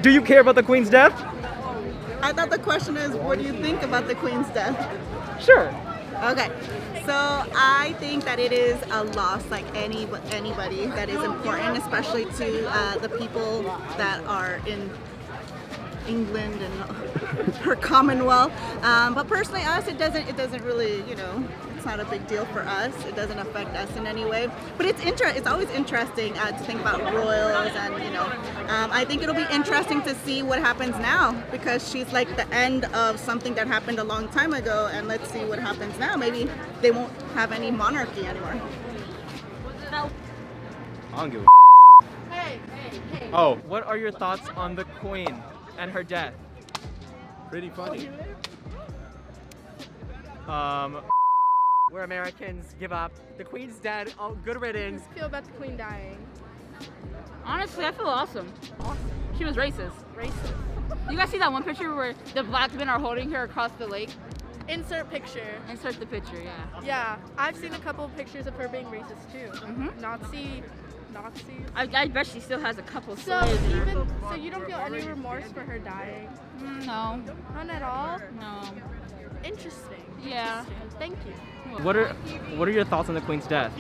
Do you care about the Queen's death? I thought the question is, what do you think about the Queen's death? Sure. Okay, so I think that it is a loss, like anybody that is important, especially to the people that are in England and her Commonwealth. But personally, us, it doesn't really, it's not a big deal for us. It doesn't affect us in any way. But it's always interesting to think about royals, and I think it'll be interesting to see what happens now, because she's like the end of something that happened a long time ago, and let's see what happens now. Maybe they won't have any monarchy anymore. I don't give a Hey. Oh, what are your thoughts on the Queen and her death? Pretty funny. We're Americans, give up. The Queen's dead, oh, good riddance. How do you feel about the Queen dying? Honestly, I feel awesome. She was racist. You guys see that one picture where the black men are holding her across the lake? Insert picture. Insert the picture, yeah. Yeah, I've seen a couple of pictures of her being racist too. Mhm. Nazis. I bet she still has a couple So slaves in her. so you don't feel any remorse for her dying? No. None at all? No. Interesting. Yeah. Thank you. What are your thoughts on the Queen's death?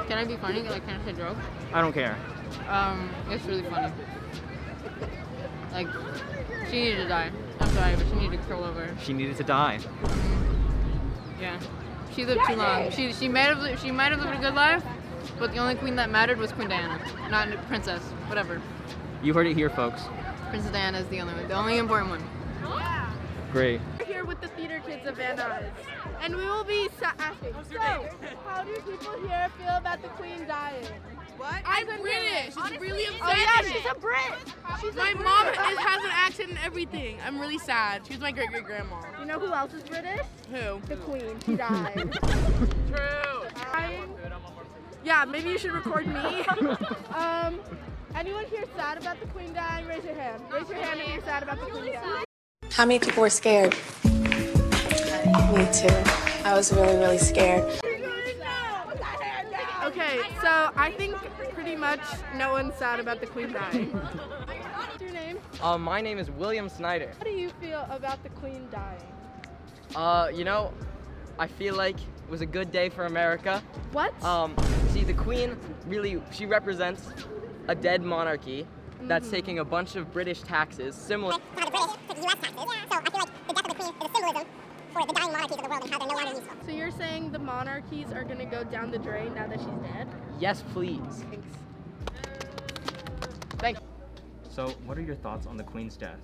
Can I be funny? Like, can I say a joke? I don't care. It's really funny. Like, she needed to die. I'm sorry, but she needed to curl over. She needed to die. Yeah. She lived too long. She might have lived a good life, but the only queen that mattered was Queen Diana, not princess. Whatever. You heard it here, folks. Princess Diana is the only important one. Great. We're here with the theater kids of VNHS, and we will be asking. So, how do people here feel about the Queen dying? What? I'm British. It's really upsetting. Oh yeah, she's a Brit. My mom has an accent and everything. I'm really sad. She's my great-great-grandma. You know who else is British? Who? The Queen. She died. True. Yeah, maybe you should record me. Anyone here sad about the Queen dying? Raise your hand. Raise your hand if you're sad about the Queen dying. How many people were scared? Me too. I was really, really scared. Okay, so I think pretty much no one's sad about the Queen dying. What's your name? My name is William Snyder. How do you feel about the Queen dying? I feel like it was a good day for America. What? See, the Queen she represents a dead monarchy that's taking a bunch of British taxes, similar to how the British took US taxes. So I feel like the death of the Queen is a symbolism for the dying monarchies of the world and how they're no longer useful. So you're saying the monarchies are gonna go down the drain now that she's dead? Yes, please. Thanks. Thank you. So, what are your thoughts on the Queen's death?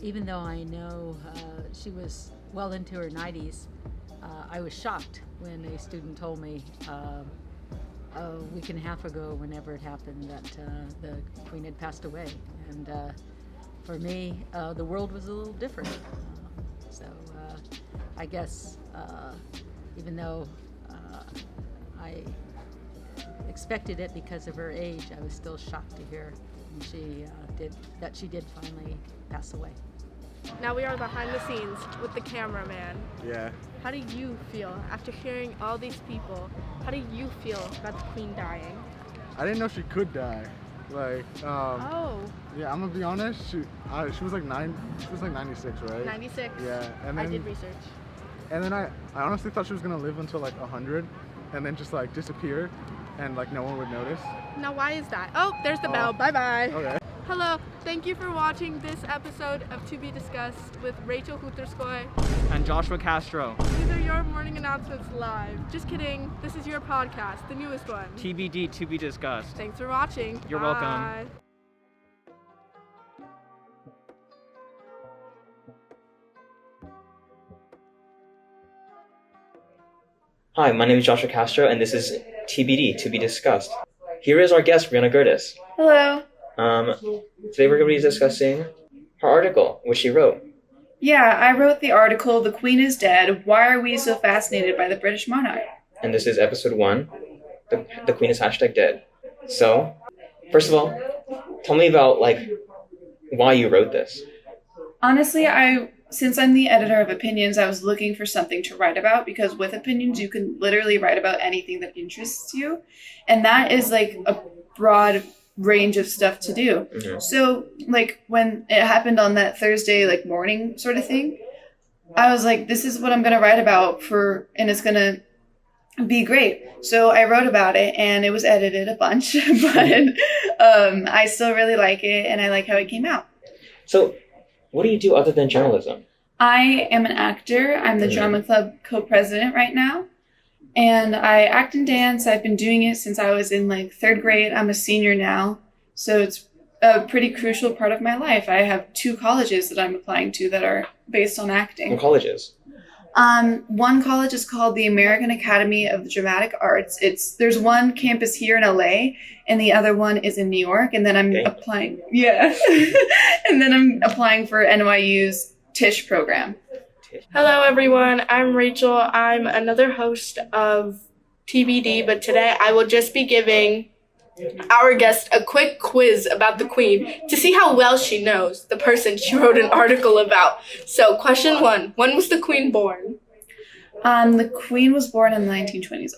Even though I know she was well into her 90s, I was shocked when a student told me a week and a half ago, whenever it happened, that the Queen had passed away. And for me, the world was a little different. So I guess even though I expected it because of her age, I was still shocked to hear she did finally pass away. Now we are behind the scenes with the cameraman. Yeah. How do you feel after hearing all these people? How do you feel about the Queen dying? I didn't know she could die. Like, Oh, yeah, I'm gonna be honest. She was like 96, right? 96. Yeah, and then I did research. And then I honestly thought she was gonna live until like 100, and then just like disappear, and like no one would notice. Now why is that? Oh, there's the bell. Bye-bye. Okay. Hello, thank you for watching this episode of To Be Discussed with Rachel Khutorskoy. And Joshua Castro. These are your morning announcements live. Just kidding, this is your podcast, the newest one. TBD, to be discussed. Thanks for watching. You're Bye. welcome. Hi, my name is Joshua Castro, and this is TBD, to be discussed. Here is our guest, Brianna Gertis. Hello. Today we're going to be discussing her article, which she wrote. Yeah, I wrote the article, The Queen is Dead. Why are we so fascinated by the British monarch? And this is episode 1, the Queen is #dead. So, first of all, tell me about, why you wrote this. Honestly, since I'm the editor of opinions, I was looking for something to write about, because with opinions, you can literally write about anything that interests you. And that is like a broad range of stuff to do. So like when it happened on that Thursday like morning sort of thing, I was like, this is what I'm gonna write about and it's gonna be great. So I wrote about it and it was edited a bunch, but I still really like it and I like how it came out. So what do you do other than journalism? I am an actor. I'm the drama club co-president right now. And I act and dance. I've been doing it since I was in like 3rd grade. I'm a senior now. So it's a pretty crucial part of my life. I have 2 colleges that I'm applying to that are based on acting. What colleges? One college is called the American Academy of the Dramatic Arts. There's one campus here in LA and the other one is in New York. And then I'm applying. Yeah. And then I'm applying for NYU's Tisch program. Hello everyone, I'm Rachel. I'm another host of TBD, but today I will just be giving our guest a quick quiz about the Queen to see how well she knows the person she wrote an article about. So question 1, when was the Queen born? The Queen was born in the 1920s.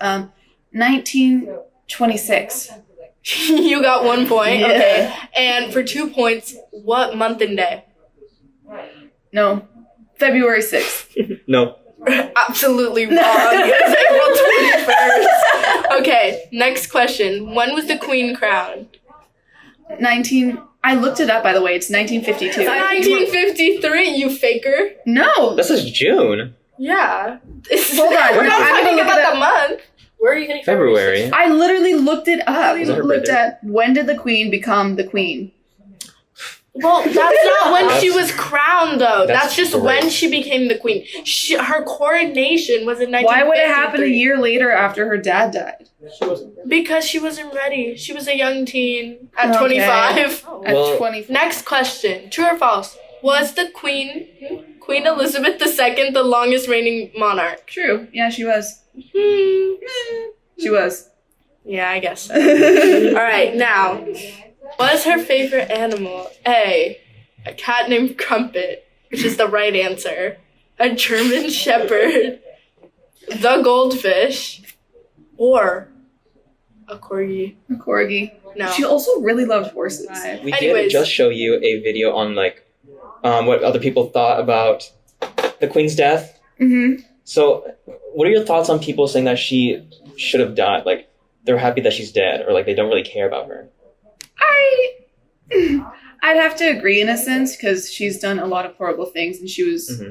1926. You got 1 point, Yeah. okay. And for 2 points, what month and day? No. February 6th. No. Absolutely wrong. It's April 21st. Okay, next question. When was the Queen crowned? I looked it up, by the way. It's 1952. 1953, you faker. No. This is June. Yeah. Hold on. We're not I'm talking gonna look about it up. the month. Where are you getting February. I literally looked it up. Is that her Looked birthday? at when did the Queen become the Queen? Well, that's not when she was crowned, though. That's That's just great. when she became the Queen. Her coronation was in 1953. Why would it happen a year later after her dad died? Because she wasn't ready. She was a young teen at Okay. 25. At Well- 24. Next question. True or false? Was the Queen Elizabeth II the longest reigning monarch? True. Yeah, she was. Hmm. She was. Yeah, I guess so. All right, now, what is her favorite animal? A cat named Crumpet, which is the right answer. A German Shepherd, the goldfish, or a corgi. A corgi. No. She also really loved horses. We Anyways. did just show you a video on like what other people thought about the Queen's death. Mm-hmm. So what are your thoughts on people saying that she should have died? Like they're happy that she's dead, or like they don't really care about her. I'd have to agree in a sense because she's done a lot of horrible things and she was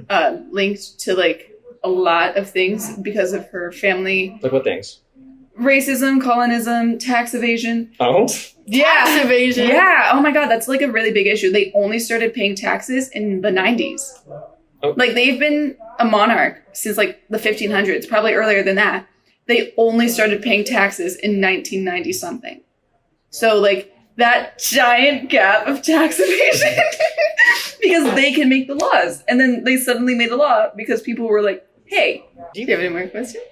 linked to like a lot of things because of her family. Like what things? Racism, colonism, tax evasion. Oh. Yeah. Tax evasion. Yeah. Oh my God, that's like a really big issue. They only started paying taxes in the 90s. Oh. Like they've been a monarch since like the 1500s, probably earlier than that. They only started paying taxes in 1990 something. So like that giant gap of tax evasion because they can make the laws. And then they suddenly made a law because people were like, hey, do you have any more questions?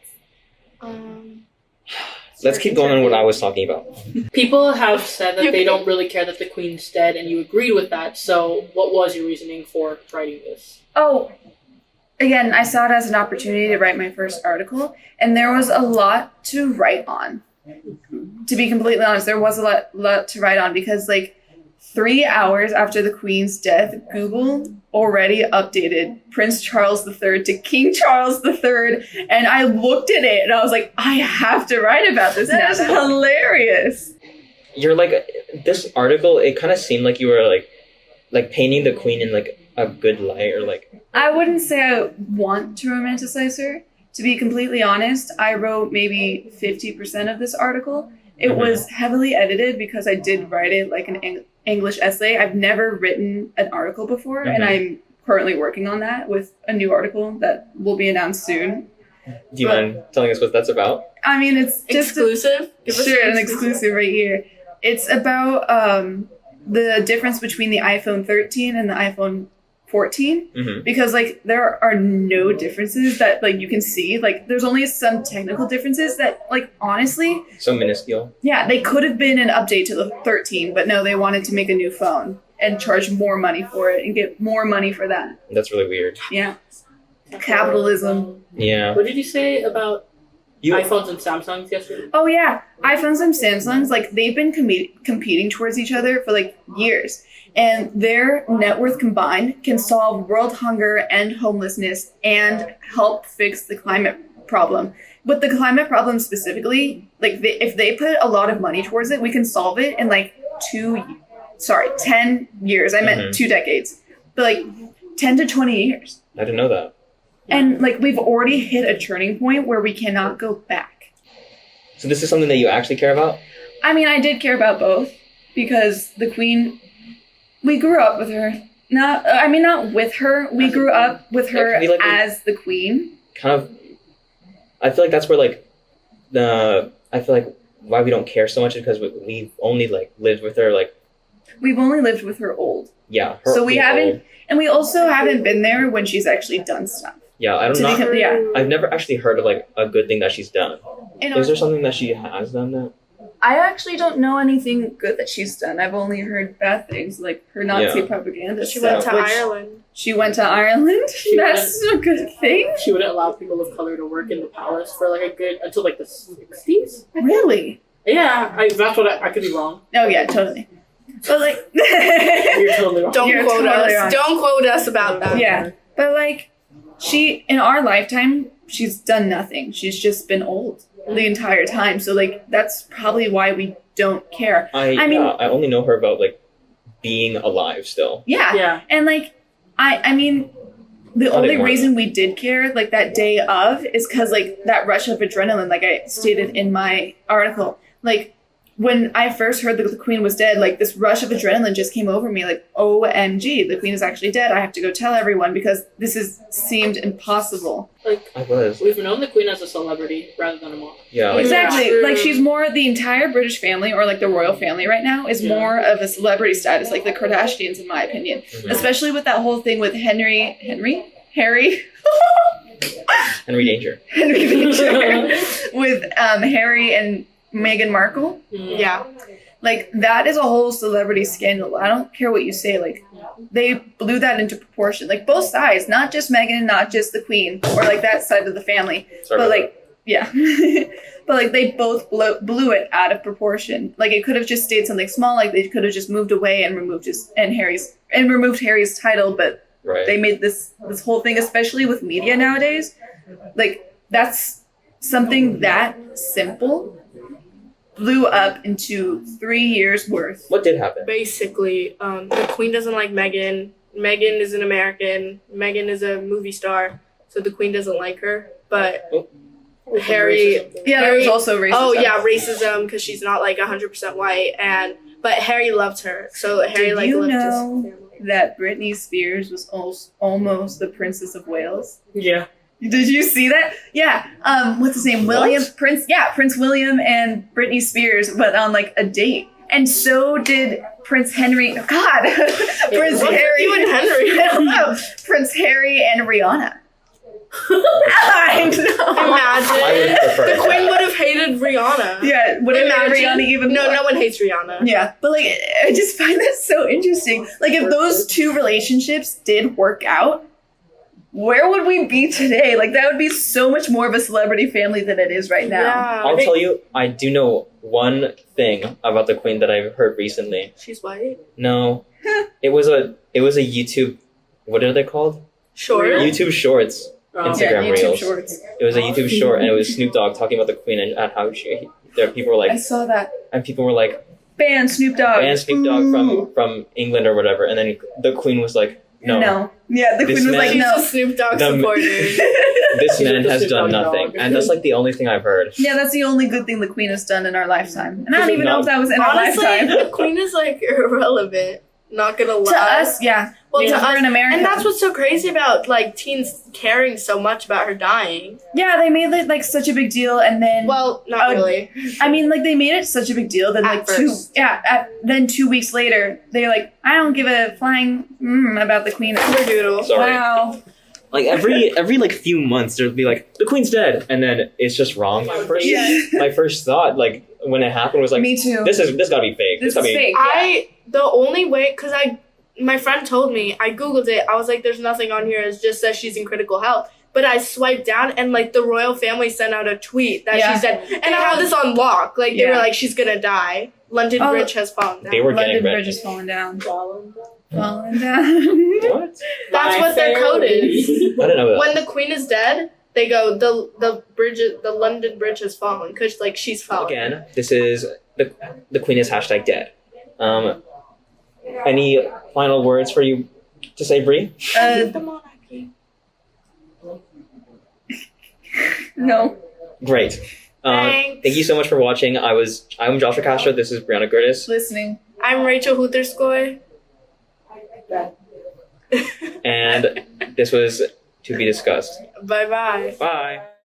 Let's keep going on what I was talking about. People have said that they don't really care that the Queen's dead, and you agreed with that. So, what was your reasoning for writing this? Oh, again, I saw it as an opportunity to write my first article, and there was a lot to write on. To be completely honest, there was a lot to write on because, like, 3 hours after the Queen's death, Google already updated Prince Charles III to King Charles III, and I looked at it and I was like, I have to write about this now. That's hilarious. You're like this article. It kind of seemed like you were like painting the Queen in like a good light, or like. I wouldn't say I want to romanticize her. To be completely honest, I wrote maybe 50% of this article. It was heavily edited because I did write it like an English essay. I've never written an article before, and I'm currently working on that with a new article that will be announced soon. Do you mind telling us what that's about? I mean, it's just exclusive. Sure, an exclusive right here. It's about the difference between the iPhone 13 and the iPhone 14, because like there are no differences that like you can see. Like there's only some technical differences that like honestly, So minuscule. yeah, they could have been an update to the 13, but no, they wanted to make a new phone and charge more money for it and get more money for that. That's really weird. Yeah, capitalism. Yeah. What did you say about iPhones and Samsungs yesterday. Oh yeah, iPhones and Samsungs, like they've been competing towards each other for like years, and their net worth combined can solve world hunger and homelessness and help fix the climate problem. With the climate problem specifically, like if they put a lot of money towards it, we can solve it in like 10 years. I meant 2 decades, but like 10 to 20 years. I didn't know that. And like we've already hit a turning point where we cannot go back. So this is something that you actually care about? I mean, I did care about both because the Queen, we grew up with her. Not with her. We grew up with her as the Queen. Kind of, I feel like that's where like I feel like why we don't care so much is because we've only like lived with her like. We've only lived with her old. Yeah. So we haven't, old. And we also haven't been there when she's actually done stuff. Yeah, I've never actually heard of like a good thing that she's done. Is there something that she has done that? I actually don't know anything good that she's done. I've only heard bad things, like her Nazi propaganda. She went to Ireland. She went to Ireland? That's a good thing. She wouldn't allow people of color to work in the palace for like until like the 60s. Really? Yeah, that's what I could be wrong. Oh yeah, totally. But like, you're totally wrong. Don't quote us. Wrong. Don't quote us about that. Yeah, but like, in our lifetime, she's done nothing. She's just been old the entire time. So like, that's probably why we don't care. I mean, I only know her about like being alive still. Yeah. And like, I mean, the only reason we did care like that day of is because like that rush of adrenaline, like I stated in my article, like. When I first heard that the Queen was dead, like this rush of adrenaline just came over me. Like, OMG, the Queen is actually dead. I have to go tell everyone because this seemed impossible. Like, we've known the Queen as a celebrity rather than a monarch. Yeah, exactly. Like she's more the entire British family or like the royal family right now is more of a celebrity status, like the Kardashians, in my opinion. Mm-hmm. Especially with that whole thing with Harry. Henry Danger. With Harry and Meghan Markle. Yeah. Like, that is a whole celebrity scandal. I don't care what you say. Like, they blew that into proportion. Like, both sides. Not just Meghan, not just the Queen. Or, like, that side of the family. But, like, yeah. But, like, they both blew it out of proportion. Like, it could have just stayed something small. Like, they could have just moved away and removed Harry's title. But they made this whole thing, especially with media nowadays. Like, that's something that simple blew up into 3 years worth. What did happen? Basically, the Queen doesn't like Meghan. Meghan is an American. Meghan is a movie star, so the Queen doesn't like her. But Harry, there was also racism. Oh yeah, racism because she's not like 100% white, but Harry loved her, so Harry loved his family. That Britney Spears was almost the Princess of Wales? Yeah. Did you see that? Yeah. What's his name? Prince William and Britney Spears, but on like a date. And so did Prince Henry. God, Prince Harry. You and Henry. I don't know. Prince Harry and Rihanna. I know. Imagine the Queen would have hated Rihanna. Yeah, would have hated Rihanna even more. No one hates Rihanna. Yeah, but like I just find that so interesting. Like if those two relationships did work out, where would we be today? Like that would be so much more of a celebrity family than it is right now. Yeah, I'll tell you, I do know one thing about the Queen that I've heard recently. She's white? No. it was a YouTube, what are they called? Short? YouTube Shorts. Instagram YouTube Reels. Shorts. It was a YouTube short and it was Snoop Dogg talking about the Queen and how people were like, I saw that. And people were like, ban Snoop Dogg. Ban Snoop Dogg from England or whatever. And then the Queen was like, no. Yeah, the Queen was like, no. She's a Snoop Dogg supporter. This man has done nothing. And that's like the only thing I've heard. Yeah, that's the only good thing the Queen has done in our lifetime. And I don't even know if that was in our lifetime. The Queen is like irrelevant. Not gonna lie. To us, yeah. Well, because to we're us, in America. and that's what's so crazy about like teens caring so much about her dying. Yeah, they made it like such a big deal, and then not really. I mean, like they made it such a big deal that then 2 weeks later they're like, I don't give a flying about the Queen. Sorry. Wow. Like every like few months there'll be like the Queen's dead, and then it's just wrong. My first thought like when it happened was like, me too. This gotta be fake. This is fake. The only way, my friend told me, I googled it. I was like, "There's nothing on here. It just says she's in critical health." but I swiped down and like the royal family sent out a tweet that Yeah. she said, and I had this on lock. Like they Yeah. were like, she's gonna die. London Oh, Bridge has fallen down. They were London getting Bridge ready. is falling down. Fallen Falling down. What? That's what their code is. I don't know that. When the queen is dead, they go the London Bridge has fallen because like she's fallen. Again, this is the queen is hashtag dead. Any final words for you to say, Bree? The monarchy. No. Great. Thanks. Thank you so much for watching. I'm Joshua Castro. This is Brianna Gertis. Listening. I'm Rachel Khutorskoy. And this was To Be Discussed. Bye bye. Bye.